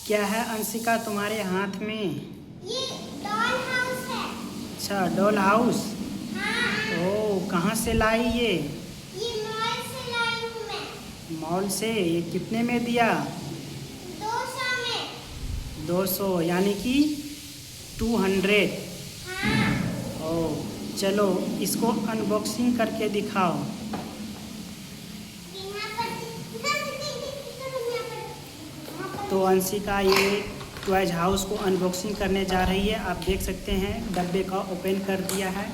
क्या है अंशिका तुम्हारे हाथ में? ये डॉल हाउस है। अच्छा, डॉल हाउस। हाँ। ओह, कहाँ से लाई ये? ये मॉल से लाई हूँ मैं। मॉल से। ये कितने में दिया? 200 में। 200 यानी कि 200। हाँ। ओह, चलो इसको अनबॉक्सिंग करके दिखाओ। यहाँ पर तो अंशिका ये टॉयज हाउस को अनबॉक्सिंग करने जा रही है। आप देख सकते हैं डब्बे का ओपन कर दिया है।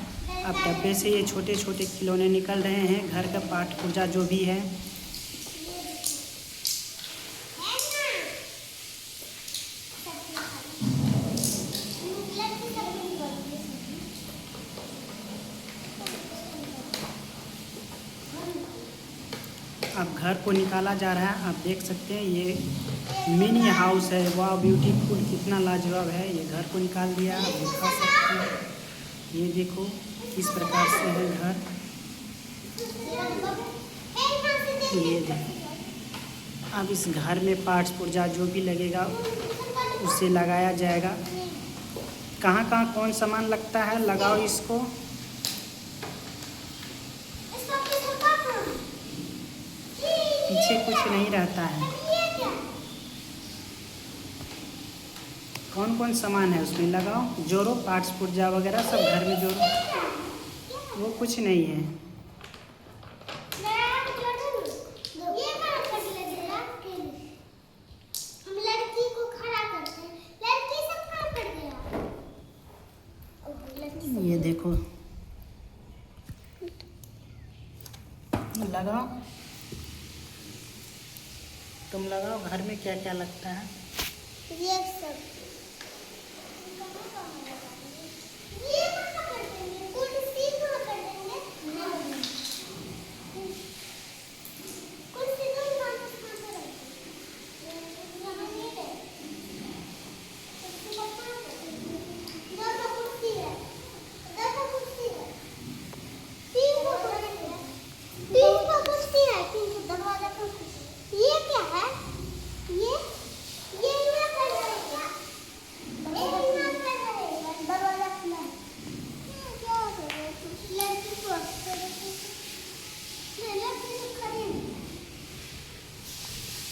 अब डब्बे से ये छोटे छोटे खिलौने निकल रहे हैं, घर का पाठ पूजा जो भी है। अब घर को निकाला जा रहा है। आप देख सकते हैं ये मिनी हाउस है। वाह ब्यूटीफुल, कितना लाजवाब है। ये घर को निकाल दिया, आप दिखा सकते हैं। ये देखो किस प्रकार से है घर। ये देखो, अब इस घर में पाठ पूजा जो भी लगेगा उसे लगाया जाएगा। कहाँ कहाँ कौन सामान लगता है, लगाओ इसको। पीछे कुछ नहीं रहता है। कौन कौन सामान है उसमें लगाओ, जोड़ो, पार्ट्स पुर्जा वगैरह सब घर में जोड़ो। वो कुछ नहीं है। ये देखो, लगाओ, तुम लगाओ। घर में क्या क्या लगता है? ये सब ये कहाँ कर देंगे? कुर्सी कहाँ कर देंगे? कुर्सी तो कहाँ पर रखेंगे? यहाँ ये है। कुर्सी को कहाँ कर देंगे? दो कुर्सी है। दो कुर्सी है। तीन कुर्सी है। तीन कुर्सी है। तीन दरवाजा पर कुर्सी। ये क्या है? ये यहाँ कर देगा। यहाँ कर देगा। दरवाजा खुला है। क्या करें? लड़की को लड़की को खरीद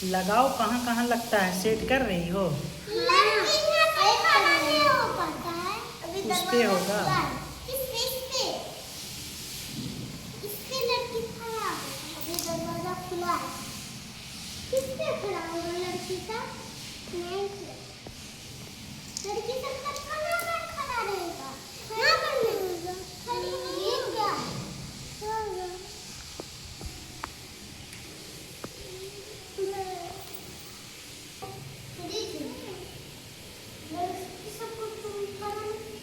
लगाओ, कहाँ कहाँ लगता है, सेट कर रही हो? लड़की यहाँ पे खड़ा नहीं हो पाता है। अभी उस पे होगा। इस पे लड़की खड़ा है। अभी दरवाजा खुला है। किस पे खड़ा होगा लड़की का? नहीं खुला। लड़की का कहाँ पर खड़ा रहेगा? यहाँ पर नहीं होगा। ये क्या है? सबको तुम काम से